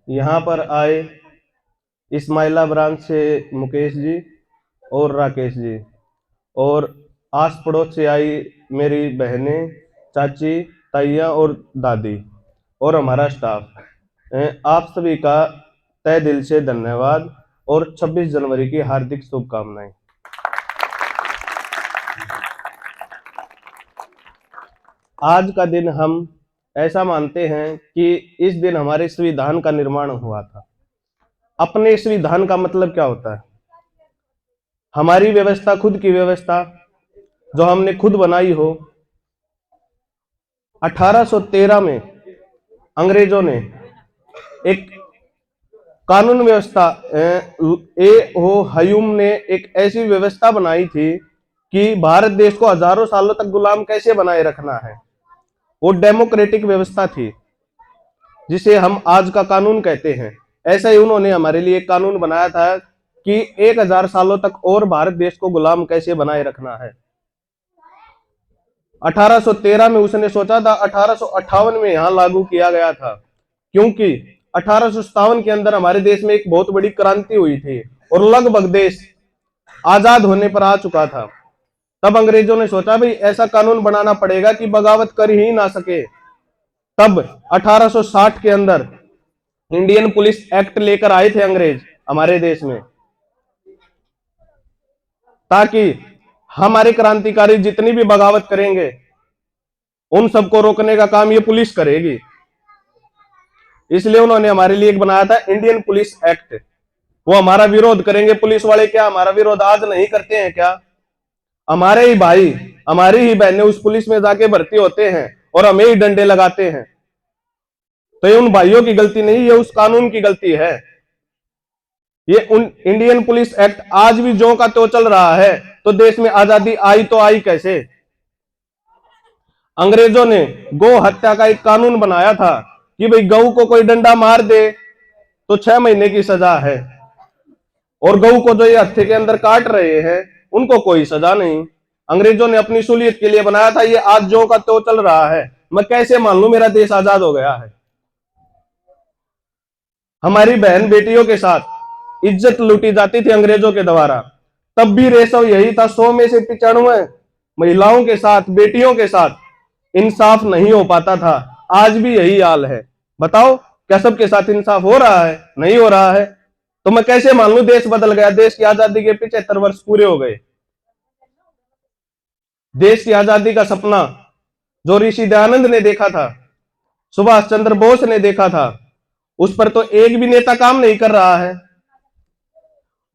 यहाँ पर आए इस्माइला ब्रांच से मुकेश जी और राकेश जी, और आस पड़ोस से आई मेरी बहनें, चाची, ताइयाँ और दादी, और हमारा स्टाफ। आप सभी का तहे दिल से धन्यवाद और 26 जनवरी की हार्दिक शुभकामनाएं। आज का दिन हम ऐसा मानते हैं कि इस दिन हमारे संविधान का निर्माण हुआ था। अपने संविधान का मतलब क्या होता है? हमारी व्यवस्था, खुद की व्यवस्था जो हमने खुद बनाई हो। 1813 में अंग्रेजों ने एक कानून व्यवस्था, ए ओ हयूम ने एक ऐसी व्यवस्था बनाई थी कि भारत देश को हजारों सालों तक गुलाम कैसे बनाए रखना है। वो डेमोक्रेटिक व्यवस्था थी जिसे हम आज का कानून कहते हैं। ऐसा ही उन्होंने हमारे लिए एक कानून बनाया था कि 1000 सालों तक और भारत देश को गुलाम कैसे बनाए रखना है। 1813 में उसने सोचा था, 1858 में यहां लागू किया गया था, क्योंकि 1857 के अंदर हमारे देश में एक बहुत बड़ी क्रांति हुई थी और लगभग देश आजाद होने पर आ चुका था। तब अंग्रेजों ने सोचा भाई ऐसा कानून बनाना पड़ेगा कि बगावत कर ही ना सके। तब 1860 के अंदर इंडियन पुलिस एक्ट लेकर आए थे अंग्रेज हमारे देश में, ताकि हमारे क्रांतिकारी जितनी भी बगावत करेंगे उन सबको रोकने का काम ये पुलिस करेगी। इसलिए उन्होंने हमारे लिए एक बनाया था इंडियन पुलिस एक्ट। वो हमारा विरोध करेंगे पुलिस वाले, क्या हमारा विरोध आज नहीं करते हैं क्या? हमारे ही भाई, हमारी ही बहनें उस पुलिस में जाके भर्ती होते हैं और हमें ही डंडे लगाते हैं। तो ये उन भाइयों की गलती नहीं, ये उस कानून की गलती है। ये उन इंडियन पुलिस एक्ट आज भी जो का तो चल रहा है, तो देश में आजादी आई तो आई कैसे? अंग्रेजों ने गौ हत्या का एक कानून बनाया था कि भाई गऊ को कोई डंडा मार दे तो 6 महीने की सजा है, और गऊ को जो ये हत्या के अंदर काट रहे हैं उनको कोई सजा नहीं। अंग्रेजों ने अपनी सहूलियत के लिए बनाया था, ये आज जो का तो चल रहा है। मैं कैसे मान लूं मेरा देश आजाद हो गया है? हमारी बहन बेटियों के साथ इज्जत लूटी जाती थी अंग्रेजों के द्वारा। तब भी रेशो यही था, 100 में से 95 महिलाओं के साथ, बेटियों के साथ इंसाफ नहीं हो पाता था। आज भी यही हाल है। बताओ क्या सबके साथ इंसाफ हो रहा है? नहीं हो रहा है। तो मैं कैसे मान लूं देश बदल गया? देश की आजादी के 75 वर्ष पूरे हो गए। देश की आजादी का सपना जो ऋषि दयानंद ने देखा था, सुभाष चंद्र बोस ने देखा था, उस पर तो एक भी नेता काम नहीं कर रहा है।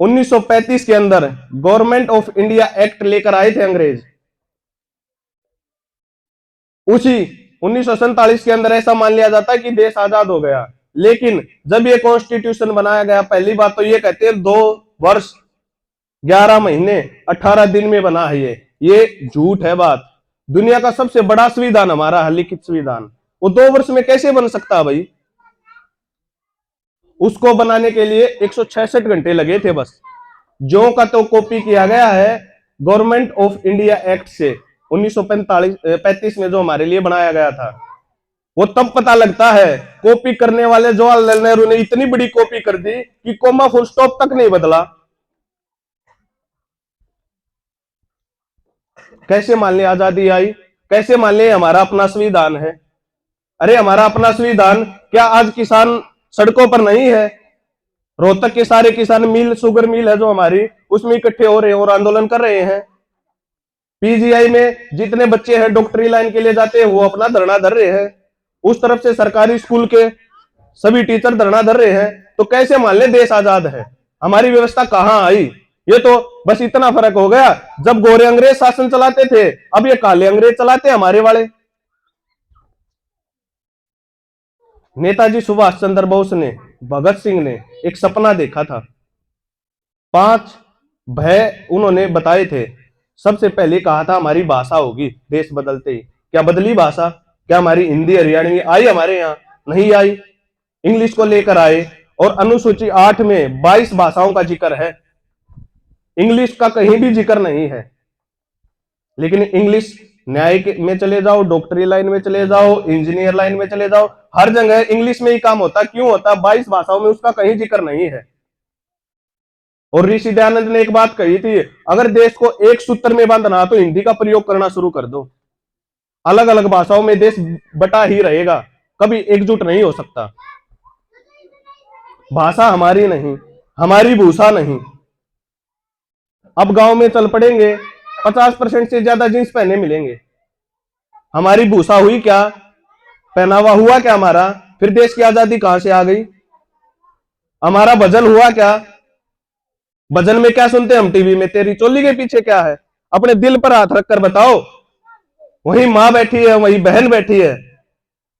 1935 के अंदर गवर्नमेंट ऑफ इंडिया एक्ट लेकर आए थे अंग्रेज। उसी 1947 के अंदर ऐसा मान लिया जाता है कि देश आजाद हो गया। लेकिन जब ये कॉन्स्टिट्यूशन बनाया गया, पहली बात तो ये कहते हैं 2 वर्ष 11 महीने 18 दिन में बना है। ये झूठ है बात। दुनिया का सबसे बड़ा संविधान हमारा है, लिखित संविधान, वो 2 वर्ष में कैसे बन सकता है भाई? उसको बनाने के लिए 166 घंटे लगे थे बस। जो का तो कॉपी किया गया है गवर्नमेंट ऑफ इंडिया एक्ट से 1935 में जो हमारे लिए बनाया गया था। वो तब पता लगता है, कॉपी करने वाले जवाहरलाल नेहरू ने इतनी बड़ी कॉपी कर दी कि कोमा फुल स्टॉप तक नहीं बदला। कैसे मान ले आजादी आई? कैसे मान ले हमारा अपना संविधान है? अरे हमारा अपना संविधान, क्या आज किसान सड़कों पर नहीं है? रोहतक के सारे किसान मिल, शुगर मिल है जो हमारी, उसमें इकट्ठे हो रहे हैं और आंदोलन कर रहे हैं। पीजीआई में जितने बच्चे हैं डॉक्टरी लाइन के लिए जाते हैं वो अपना धरना धर रहे हैं। उस तरफ से सरकारी स्कूल के सभी टीचर धरना धर रहे हैं। तो कैसे मान ले देश आजाद है? हमारी व्यवस्था कहां आई? ये तो बस इतना फर्क हो गया, जब गोरे अंग्रेज शासन चलाते थे, अब ये काले अंग्रेज चलाते हैं हमारे वाले। नेताजी सुभाष चंद्र बोस ने, भगत सिंह ने एक सपना देखा था। 5 भय उन्होंने बताए थे। सबसे पहले कहा था हमारी भाषा होगी देश बदलते ही। क्या बदली भाषा? क्या हमारी हिंदी हरियाणवी आई हमारे यहाँ? नहीं आई। इंग्लिश को लेकर आए और अनुसूची 8 में 22 भाषाओं का जिक्र है। इंग्लिश का कहीं भी जिक्र नहीं है। लेकिन इंग्लिश न्याय में चले जाओ, डॉक्टरी लाइन में चले जाओ, इंजीनियर लाइन में चले जाओ, हर जगह इंग्लिश में ही काम होता, क्यों होता? 22 भाषाओं में उसका कहीं जिक्र नहीं है। और ऋषि दयानंद ने एक बात कही थी, अगर देश को एक सूत्र में बांधना तो हिंदी का प्रयोग करना शुरू कर दो। अलग अलग भाषाओं में देश बटा ही रहेगा, कभी एकजुट नहीं हो सकता। भाषा हमारी नहीं, हमारी भूषा नहीं। अब गांव में चल पड़ेंगे, 50% से ज्यादा जींस पहने मिलेंगे। हमारी भूषा हुई क्या? पहनावा हुआ क्या हमारा? फिर देश की आजादी कहां से आ गई? हमारा भजन हुआ क्या? भजन में क्या सुनते हैं हम टीवी में? तेरी चोली के पीछे क्या है? अपने दिल पर हाथ रखकर बताओ। वही माँ बैठी है, वही बहन बैठी है,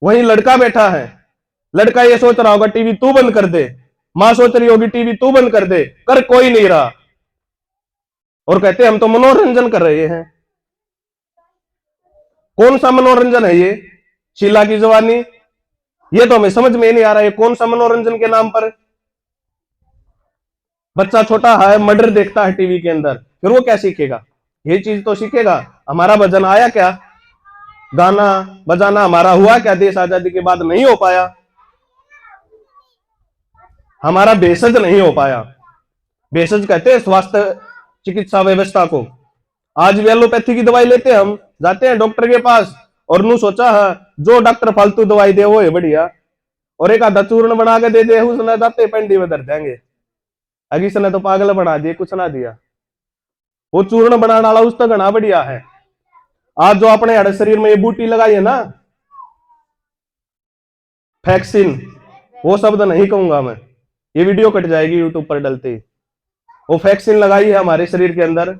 वही लड़का बैठा है। लड़का ये सोच रहा होगा टीवी तू बंद कर दे, माँ सोच रही होगी टीवी तू बंद कर दे, कर कोई नहीं रहा। और कहते हम तो मनोरंजन कर रहे हैं। कौन सा मनोरंजन है ये? शीला की जवानी, ये तो हमें समझ में नहीं आ रहा है कौन सा मनोरंजन के नाम पर। बच्चा छोटा है, मर्डर देखता है टीवी के अंदर, फिर वो क्या सीखेगा? ये चीज तो सीखेगा। हमारा भजन आया क्या? गाना बजाना हमारा हुआ क्या? देश आजादी के बाद नहीं हो पाया। हमारा भेषज नहीं हो पाया। भेषज कहते हैं स्वास्थ्य चिकित्सा व्यवस्था को। आज भी एलोपैथी की दवाई लेते हैं, हम जाते हैं डॉक्टर के पास और नू सोचा है जो डॉक्टर फालतू दवाई दे वो है बढ़िया, और एक आधा चूर्ण बना के दे दे, उसने जाते पेंडी में धर देंगे। अगी ने तो पागल बना दिए, कुछ ना दिया। वो चूर्ण बनाने वाला उस तो घना बढ़िया है। आज जो अपने हर शरीर में ये बूटी लगाई है ना, वैक्सीन, वो शब्द नहीं कहूंगा मैं, ये वीडियो कट जाएगी यूट्यूब पर डलते ही। वो वैक्सीन लगाई है हमारे शरीर के अंदर।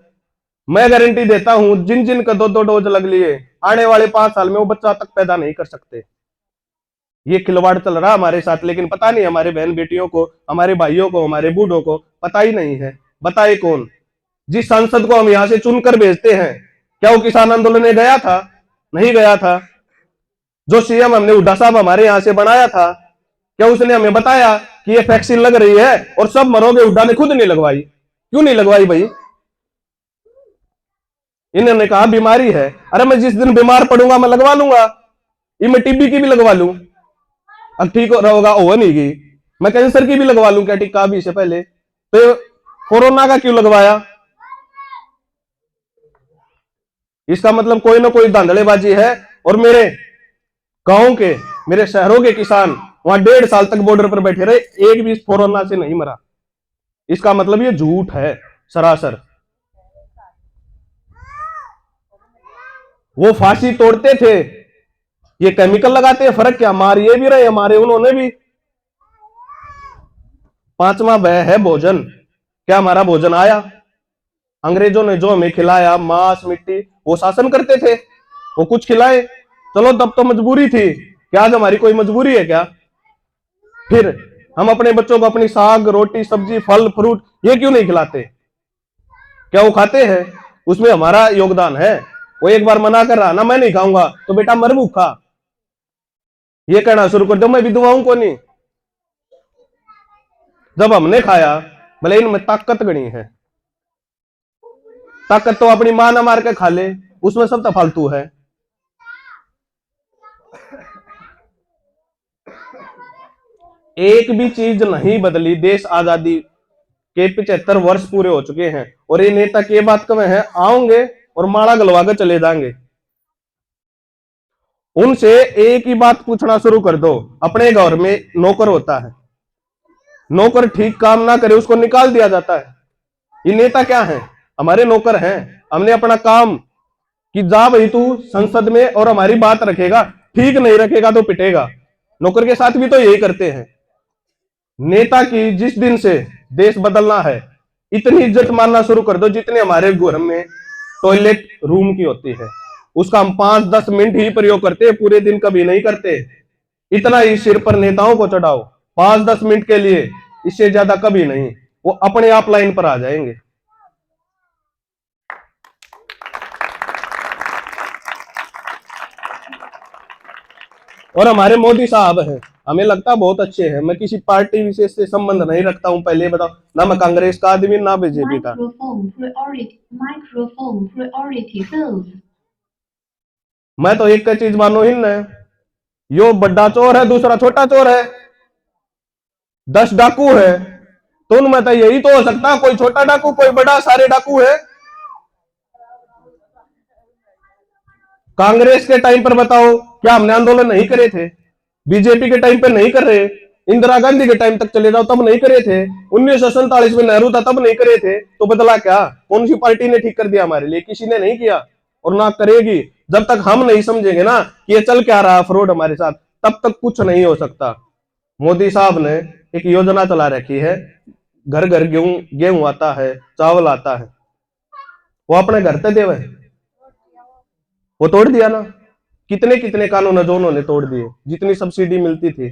मैं गारंटी देता हूं जिन जिन का 2-2 डोज लग लिए, आने वाले 5 साल में वो बच्चा तक पैदा नहीं कर सकते। ये खिलवाड़ चल रहा हमारे साथ, लेकिन पता नहीं हमारे बहन बेटियों को, हमारे भाइयों को, हमारे बूढ़ों को पता ही नहीं है। बताए कौन? जिस सांसद को हम यहां से चुनकर भेजते हैं, क्या वो किसान आंदोलन में गया था? नहीं गया था। जो सीएम हमने हुड्डा साहब हमारे यहां से बनाया था, क्या उसने हमें बताया कि ये वैक्सीन लग रही है और सब मरोगे? हुड्डा ने खुद नहीं लगवाई। क्यों नहीं लगवाई भाई? इन्होंने कहा बीमारी है। अरे मैं जिस दिन बीमार पड़ूंगा मैं लगवा लूंगा, ये मैं टीबी की भी लगवा लूं, अब ठीक होगा हो नहीं गई। मैं कैंसर की भी लगवा लूं क्या टीका अभी से पहले? तो कोरोना का क्यों लगवाया? इसका मतलब कोई ना कोई धांधलेबाजी है। और मेरे गांव के, मेरे शहरों के किसान वहां 1.5 साल तक बॉर्डर पर बैठे रहे, एक भी कोरोना से नहीं मरा। इसका मतलब ये झूठ है सरासर। वो फांसी तोड़ते थे, ये केमिकल लगाते हैं, फर्क क्या? मार ये भी रहे, मारे उन्होंने भी। 5वां वह है भोजन। क्या हमारा भोजन आया? अंग्रेजों ने जो हमें खिलाया, मांस मिट्टी, वो शासन करते थे, वो कुछ खिलाए, चलो तब तो मजबूरी थी। क्या आज हमारी कोई मजबूरी है क्या? फिर हम अपने बच्चों को अपनी साग रोटी सब्जी फल फ्रूट ये क्यों नहीं खिलाते? क्या वो खाते हैं? उसमें हमारा योगदान है। वो एक बार मना कर रहा ना, मैं नहीं खाऊंगा, तो बेटा मर भूखा, ये कहना शुरू कर दो मैं विधवा हूं को नहीं। जब हमने खाया, भले इनमें ताकत गणी है, ताकत तो अपनी मां ना मार के खा ले, उसमें सब तो फालतू है। एक भी चीज नहीं बदली। देश आजादी के 75 वर्ष पूरे हो चुके हैं और ये नेता के बात कमें हैं, आओगे और माला गलवा कर चले जाएंगे। उनसे एक ही बात पूछना शुरू कर दो। अपने घर में नौकर होता है, नौकर ठीक काम ना करे उसको निकाल दिया जाता है। ये नेता क्या है? हमारे नौकर हैं। हमने अपना काम कि जा भाई तू संसद में और हमारी बात रखेगा, ठीक नहीं रखेगा तो पिटेगा। नौकर के साथ भी तो यही करते हैं। नेता की जिस दिन से देश बदलना है, इतनी इज्जत मानना शुरू कर दो जितने हमारे घर में टॉयलेट रूम की होती है, उसका हम 5-10 मिनट ही प्रयोग करते हैं, पूरे दिन कभी नहीं करते। इतना ही सिर पर नेताओं को चढ़ाओ 5-10 मिनट के लिए, इससे ज्यादा कभी नहीं। वो अपने आप लाइन पर आ जाएंगे। और हमारे मोदी साहब हैं, हमें लगता बहुत अच्छे हैं। मैं किसी पार्टी विशेष से संबंध नहीं रखता हूं, पहले बताओ ना। मैं कांग्रेस का आदमी ना बीजेपी का। मैं तो एक का चीज मानो ही ना, यो बड़ा चोर है, दूसरा छोटा चोर है, 10 डाकू है, तो उनमें तो यही तो हो सकता, कोई छोटा डाकू कोई बड़ा, सारे डाकू है। कांग्रेस के टाइम पर बताओ क्या हमने आंदोलन नहीं करे थे? बीजेपी के टाइम पे नहीं कर रहे, इंदिरा गांधी के टाइम तक चले जाओ तब नहीं करे थे, 1947 में नेहरू था तब नहीं करे थे, तो बदला क्या? कौन सी पार्टी ने ठीक कर दिया हमारे लिए? किसी ने नहीं किया और ना करेगी। जब तक हम नहीं समझेंगे ना कि ये चल क्या रहा फ्रॉड हमारे साथ, तब तक कुछ नहीं हो सकता। मोदी साहब ने एक योजना चला रखी है, घर घर गेहूं गेहूं आता है, चावल आता है, वो अपने घर पे देवे, वो तोड़ दिया ना। कितने कितने कानून है जो उन्होंने तोड़ दिए, जितनी सब्सिडी मिलती थी,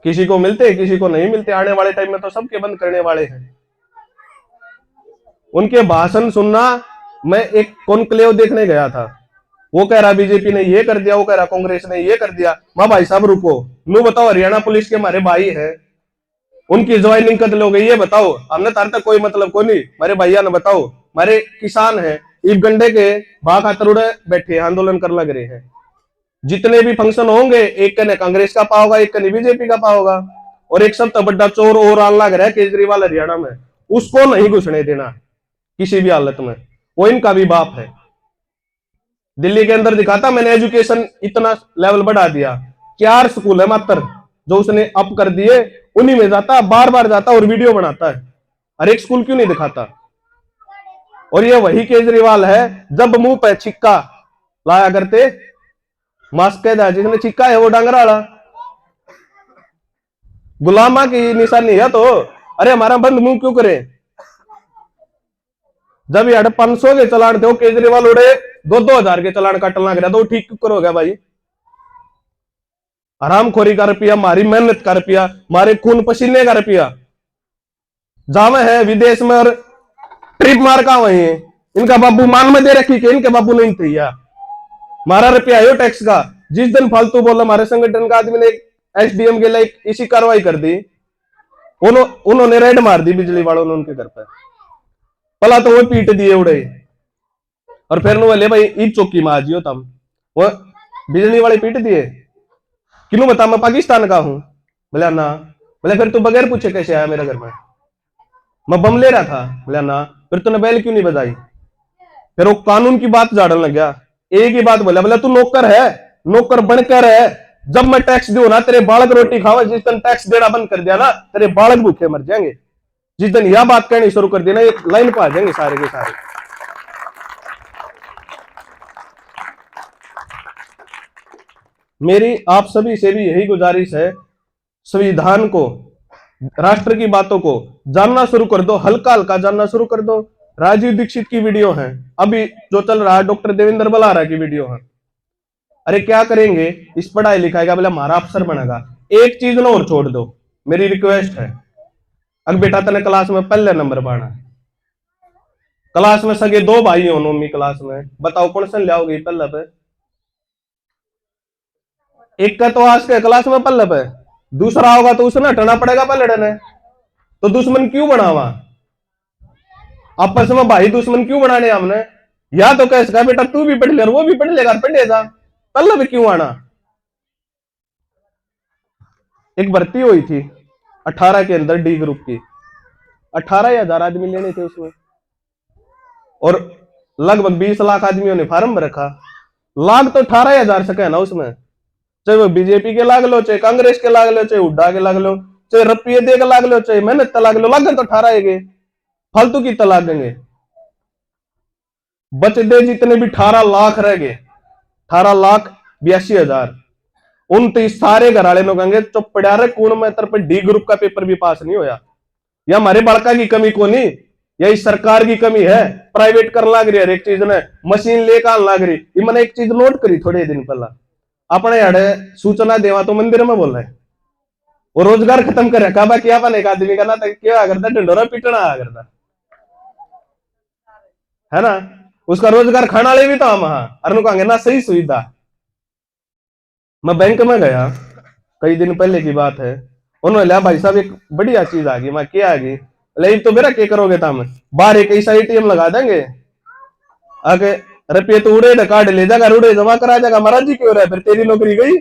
किसी को मिलते किसी को नहीं मिलते। आने वाले टाइम में तो सबके बंद करने वाले हैं। उनके भाषण सुनना, मैं एक कॉन्क्लेव देखने गया था, वो कह रहा बीजेपी ने ये कर दिया, वो कह रहा कांग्रेस ने ये कर दिया। मां भाई साहब रुको, नु बताओ हरियाणा पुलिस के हमारे भाई है, उनकी ज्वाइनिंग कद हो गई ये बताओ, हमने तार तक कोई मतलब को नहीं। हमारे भैया ने बताओ, हमारे किसान है, ईब गंडे के भाग खातर उड़े बैठे आंदोलन कर लग रहे हैं। जितने भी फंक्शन होंगे, एक कने कांग्रेस का पा होगा, एक कने बीजेपी का पा होगा, और एक सबसे बड़ा चोर और आल लग रहा है केजरीवाल हरियाणा में, उसको नहीं घुसने देना किसी भी हालत में, वो इनका भी बाप है। दिल्ली के अंदर दिखाता मैंने, एजुकेशन इतना लेवल बढ़ा दिया, 4 स्कूल है मात्र जो उसने अप कर दिए, उन्हीं में जाता, बार बार जाता और वीडियो बनाता है। हर एक स्कूल क्यों नहीं दिखाता? और ये वही केजरीवाल है जब मुंह पे छिक्का लाया करते, मास्क कहता जिसने छिक्का है वो डांगरा वाला, गुलामा की निशानी है तो। अरे हमारा बंद मुंह क्यों करे? जब यार 500 के चलान थे, वो केजरीवाल उड़े 2-2 हजार के चलान काटने लग रहा, तो ठीक क्यों करोगे भाई? हरामखोरी का रुपया, हमारी मेहनत का रुपया, हमारे खून पसीने का रुपया जावे है विदेश में और ट्रिप मार का वही है। इनका बाबू मान में दे रखी कि इनके बाबू नहीं थे या हमारा रुपया है टैक्स का। जिस दिन फालतू बोला हमारे संगठन का आदमी ने एसडीएम के लिए इसी कार्रवाई कर दी, उन्होंने रेड मार दी बिजली वालों ने उनके घर पर, पला तो वो पीट दिए उड़े, और फिर बोले भाई ईद चौकी में आ जियो तम, वो बिजली वाले पीट दिए। क्यों बता मैं पाकिस्तान का हूं? बोला ना। बोले फिर तू बगैर पूछे कैसे आया मेरे घर में? मैं बम ले रहा था। बोला ना। फिर तूने बैल क्यों नहीं बजाई? फिर वो कानून की बात झाड़न लग गया। एक ही बात बोला, बोला तू नौकर है, नौकर बनकर है, जब मैं टैक्स दू ना तेरे बालक रोटी खावा, जिस दिन टैक्स देना बंद कर दिया ना तेरे बालक भूखे मर जाएंगे। जिस दिन यह बात कहनी शुरू कर दी ना, एक लाइन पर आ जाएंगे सारे के सारे। मेरी आप सभी से भी यही गुजारिश है, संविधान को, राष्ट्र की बातों को जानना शुरू कर दो, हल्का हल्का जानना शुरू कर दो। राजीव दीक्षित की वीडियो है, अभी जो चल रहा है डॉक्टर देवेंद्र बलारा की वीडियो है। अरे क्या करेंगे इस पढ़ाई लिखाई का, बोला हमारा अफसर बनेगा। एक चीज ना और छोड़ दो, मेरी रिक्वेस्ट है, अगर बेटा तेने क्लास में पहले नंबर पाना, क्लास में सगे 2 भाई हो नौवीं क्लास में, बताओ कौन सा लाओगे पहले पे? एक का तो आज के क्लास में पल्लभ है, दूसरा होगा तो उसे हटना पड़ेगा पल्लड़ ने। तो दुश्मन क्यों बनावा? आपस में भाई दुश्मन क्यों बनाने हमने? या तो कह सका बेटा तू भी पढ़ ले और वो भी पढ़ लेगा, पढ़ेगा, पल्लभ क्यों आना? एक भर्ती हुई थी 18 के अंदर डी ग्रुप की, 18,000 आदमी लेने थे उसमें, और लगभग 20 लाख आदमियों ने फार्म भर रखा। लाख तो 18,000 से कहना उसमें, चाहे वो बीजेपी के लाग लो, चाहे कांग्रेस के लाग लो, चाहे हुड्डा के लाग लो, चाहे रुपये दे के लाग लो, चाहे मेहनत लाग लो, लागन तो 18 है, फालतू की तलाक देंगे। बच दे जितने भी 18 लाख रह गए, 18,82,000, उन तो सारे घर वाले लोग कहेंगे चुप पड़ा रहे, कूण में तरफ डी ग्रुप का पेपर भी पास नहीं होया। या हमारे बड़का की कमी को नहीं, या इस सरकार की कमी है, प्राइवेट कर लाग रही है, हर एक चीज ने मशीन लेकर लाग रही। मैंने एक चीज नोट करी थोड़े दिन पहला, अपने यार सूचना देवा तो मंदिर में बोल रहे, वो रोजगार खत्म कर रखा, बाकी अपन एक आदमी का ना क्या करता, ढंडोरा पीटना आ करता है ना, उसका रोजगार खाना ले भी तो हम अरनु कहेंगे ना सही सुविधा। मैं बैंक में गया कई दिन पहले की बात है, उन्होंने लिया भाई साहब एक बढ़िया चीज आ गई। मैं क्या आ गई? ले तो मेरा क्या करोगे तुम? बाहर एक ऐसा एटीएम लगा देंगे, आगे रुपये तो उड़े काट ले जाएगा, रुड़े जमा करा जाएगा, महाराज जी क्यों रहा है, फिर तेरी नौकरी गई।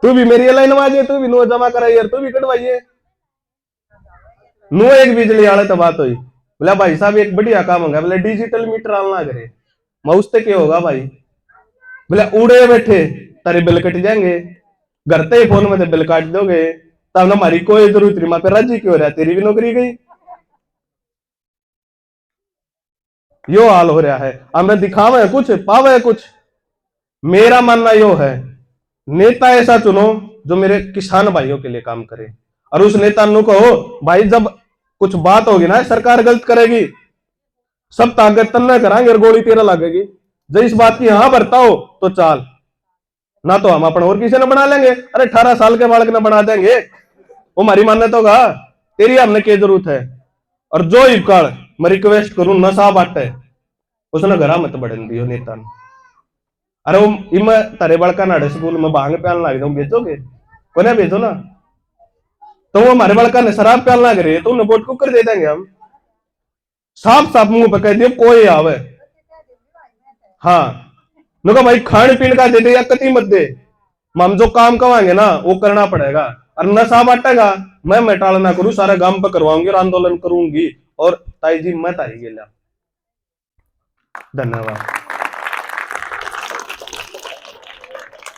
तू भी मेरी लाइन में आ जाए, तू भी नो जमा कराई यार, तू भी कटवाइए नो। एक बिजली वाले तो बात हुई, बोला भाई साहब एक बढ़िया काम होगा, बोले डिजिटल मीटर आना करे। मैं उससे क्या होगा भाई, बोले उड़े बैठे तारे बिल कट जाएंगे, घर ते फोन में बिल काट दोगे, तब हमारी कोई जरूरत नहीं, मैं राजी क्यों रहा, तेरी भी नौकरी गई। यो हाल हो रहा है, हमें दिखावे कुछ पावे कुछ। मेरा मानना यो है, नेता ऐसा चुनो जो मेरे किसान भाइयों के लिए काम करे, और उस नेता नु कहो भाई जब कुछ बात होगी ना सरकार गलत करेगी, सब ताकत तन्ना कराएंगे और गोली तेरा लगेगी, जब इस बात की हाँ भरता हो तो चाल, ना तो हम अपना और किसी ने बना लेंगे। अरे 18 साल के बालक ने बना देंगे, वो हमारी मान्यता होगा, तेरी हमने क्या जरूरत है। और जो ही काल मैं रिक्वेस्ट करूं नशा बाटे, उसने घरा मत बढ़न दियो नेता ने। अरे वो इम तारे बड़का नाड़े स्कूल में भांग प्यान लाग जाऊं, भेजोगे कोने भेजो ना, तो वो हमारे बड़का ने शराब प्यान लाग रही है, तो उन्हें वोट को कर दे देंगे हम, साफ साफ मुंह पे कह दियो कोई आवे। हाँ नुका भाई खान पीन का दे दे या कति मत दे, हम जो काम कवाएंगे ना वो करना पड़ेगा। और नशा बांटेगा मैं मेटाल करूं, सारे गांव पे करवाऊंगी और आंदोलन करूंगी, और ताई जी मैं तारी गेला। धन्यवाद।